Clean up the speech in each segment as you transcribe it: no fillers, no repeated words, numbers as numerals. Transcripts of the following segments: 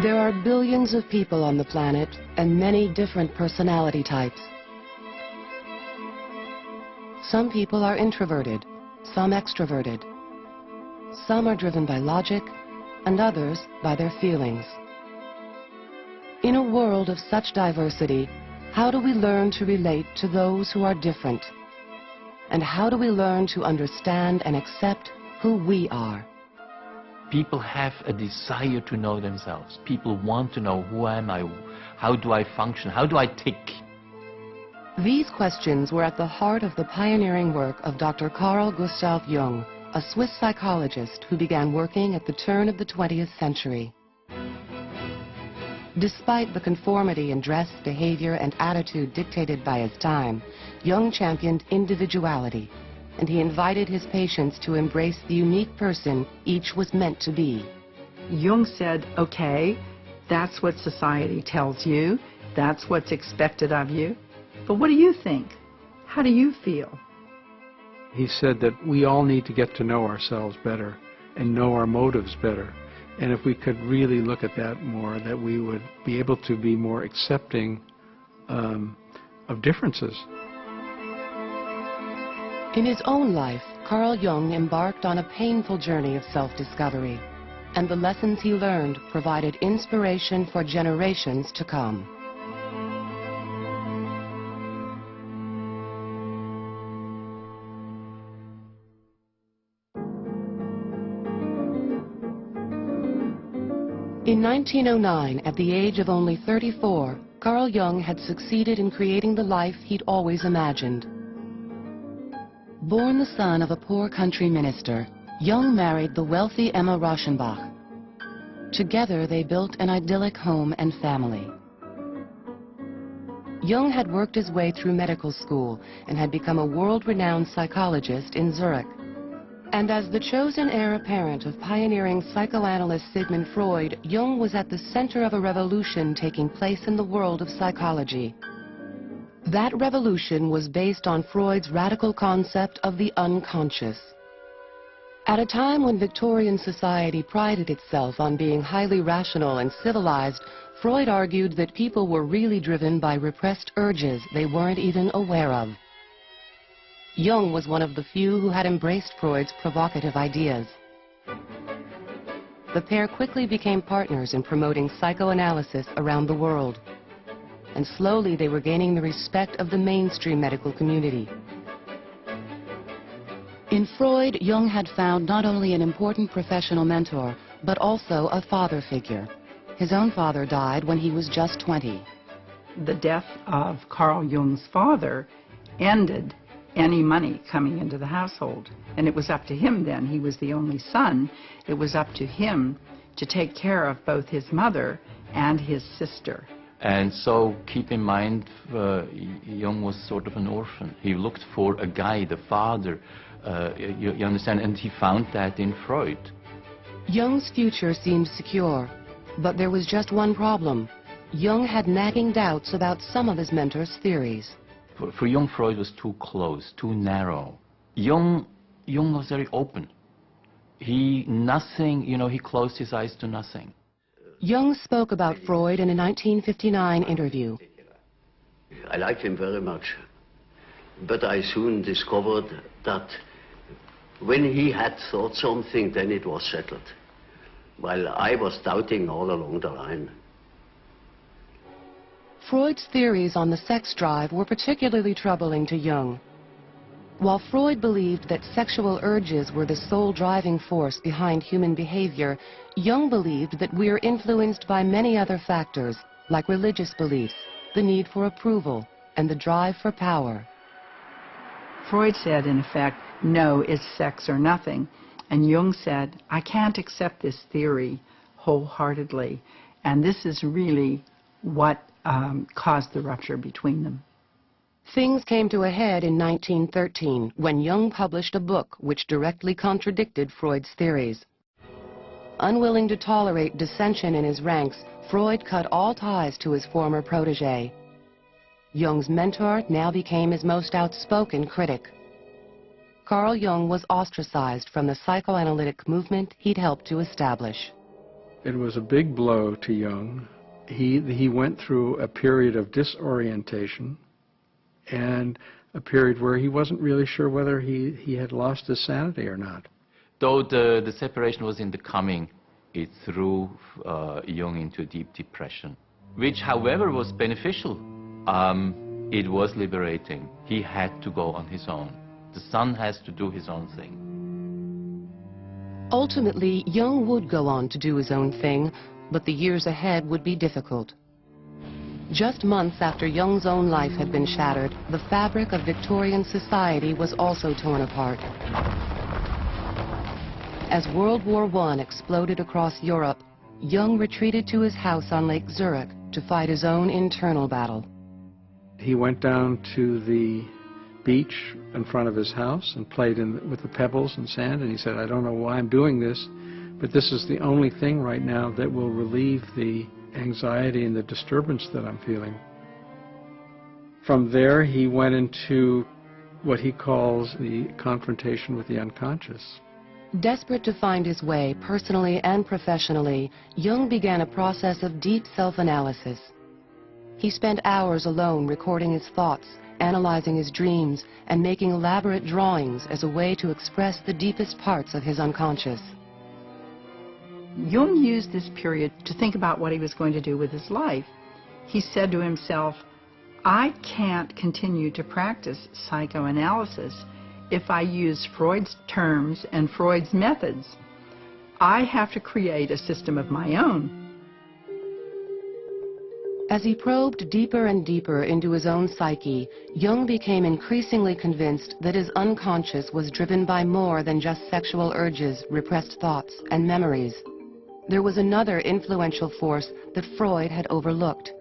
There are billions of people on the planet and many different personality types. Some people are introverted, some extroverted. Some are driven by logic and others by their feelings. In a world of such diversity, how do we learn to relate to those who are different? And how do we learn to understand and accept who we are? People have a desire to know themselves. People want to know, who am I? How do I function? How do I tick? These questions were at the heart of the pioneering work of Dr. Carl Gustav Jung, a Swiss psychologist who began working at the turn of the 20th century. Despite the conformity in dress, behavior, and attitude dictated by his time, Jung championed individuality, and he invited his patients to embrace the unique person each was meant to be. Jung said, okay, that's what society tells you, that's what's expected of you, but what do you think? How do you feel? He said that we all need to get to know ourselves better and know our motives better. And if we could really look at that more, that we would be able to be more accepting of differences. In his own life, Carl Jung embarked on a painful journey of self-discovery, and the lessons he learned provided inspiration for generations to come. In 1909, at the age of only 34, Carl Jung had succeeded in creating the life he'd always imagined. Born the son of a poor country minister, Jung married the wealthy Emma Rauschenbach. Together they built an idyllic home and family. Jung had worked his way through medical school and had become a world-renowned psychologist in Zurich. And as the chosen heir apparent of pioneering psychoanalyst Sigmund Freud, Jung was at the center of a revolution taking place in the world of psychology. That revolution was based on Freud's radical concept of the unconscious. At a time when Victorian society prided itself on being highly rational and civilized, Freud argued that people were really driven by repressed urges they weren't even aware of. Jung was one of the few who had embraced Freud's provocative ideas. The pair quickly became partners in promoting psychoanalysis around the world. And slowly they were gaining the respect of the mainstream medical community. In Freud, Jung had found not only an important professional mentor, but also a father figure. His own father died when he was just 20. The death of Carl Jung's father ended any money coming into the household. And it was up to him then. He was the only son. It was up to him to take care of both his mother and his sister. And so keep in mind, Jung was sort of an orphan. He looked for a guide, a father, you understand, and he found that in Freud. Jung's future seemed secure, but there was just one problem. Jung had nagging doubts about some of his mentor's theories. For Jung, Freud was too close, too narrow. Jung was very open. He closed his eyes to nothing. Jung spoke about Freud in a 1959 interview. I liked him very much, but I soon discovered that when he had thought something, then it was settled, while I was doubting all along the line. Freud's theories on the sex drive were particularly troubling to Jung. While Freud believed that sexual urges were the sole driving force behind human behavior, Jung believed that we are influenced by many other factors, like religious beliefs, the need for approval, and the drive for power. Freud said, in effect, no, it's sex or nothing. And Jung said, I can't accept this theory wholeheartedly. And this is really what caused the rupture between them. Things came to a head in 1913 when Jung published a book which directly contradicted Freud's theories. Unwilling to tolerate dissension in his ranks, Freud cut all ties to his former protege. Jung's mentor now became his most outspoken critic. Carl Jung was ostracized from the psychoanalytic movement he'd helped to establish. It was a big blow to Jung. He went through a period of disorientation and a period where he wasn't really sure whether he had lost his sanity or not. Though the separation was in the coming, it threw Jung into a deep depression, which, however, was beneficial. It was liberating. He had to go on his own. The son has to do his own thing. Ultimately, Jung would go on to do his own thing, but the years ahead would be difficult. Just months after Jung's own life had been shattered, the fabric of Victorian society was also torn apart. As World War I exploded across Europe, Jung retreated to his house on Lake Zurich to fight his own internal battle. He went down to the beach in front of his house and played with the pebbles and sand, and he said, I don't know why I'm doing this, but this is the only thing right now that will relieve the anxiety and the disturbance that I'm feeling. From there, he went into what he calls the confrontation with the unconscious. Desperate to find his way personally and professionally, Jung began a process of deep self-analysis. He spent hours alone recording his thoughts, analyzing his dreams, and making elaborate drawings as a way to express the deepest parts of his unconscious. Jung used this period to think about what he was going to do with his life. He said to himself, I can't continue to practice psychoanalysis if I use Freud's terms and Freud's methods. I have to create a system of my own. As he probed deeper and deeper into his own psyche, Jung became increasingly convinced that his unconscious was driven by more than just sexual urges, repressed thoughts, and memories. There was another influential force that Freud had overlooked: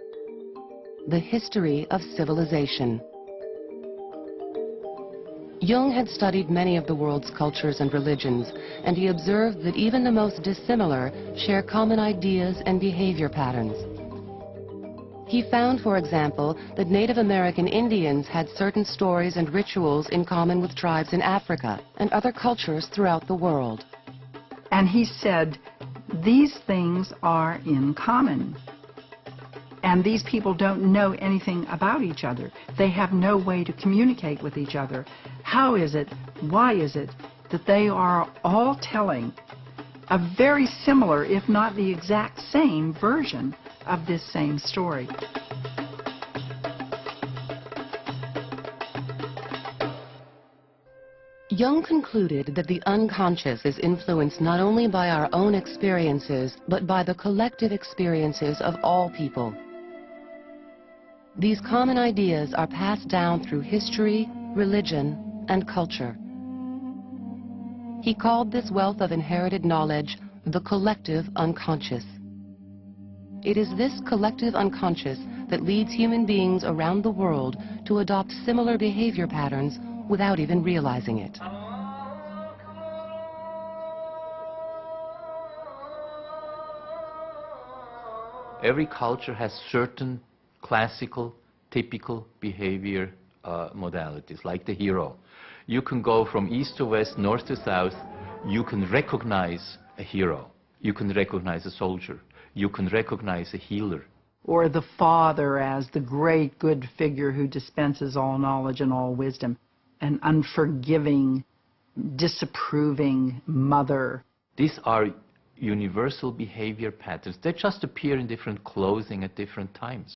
the history of civilization. Jung had studied many of the world's cultures and religions, and he observed that even the most dissimilar share common ideas and behavior patterns. He found, for example, that Native American Indians had certain stories and rituals in common with tribes in Africa and other cultures throughout the world. And he said, these things are in common. And these people don't know anything about each other. They have no way to communicate with each other. How is it, why is it, that they are all telling a very similar, if not the exact same, version of this same story? Jung concluded that the unconscious is influenced not only by our own experiences, but by the collective experiences of all people. These common ideas are passed down through history, religion, and culture. He called this wealth of inherited knowledge the collective unconscious. It is this collective unconscious that leads human beings around the world to adopt similar behavior patterns without even realizing it. Every culture has certain classical, typical behavior modalities, like the hero. You can go from east to west, north to south. You can recognize a hero. You can recognize a soldier. You can recognize a healer. Or the father as the great good figure who dispenses all knowledge and all wisdom. An unforgiving, disapproving mother. These are universal behavior patterns. They just appear in different clothing at different times.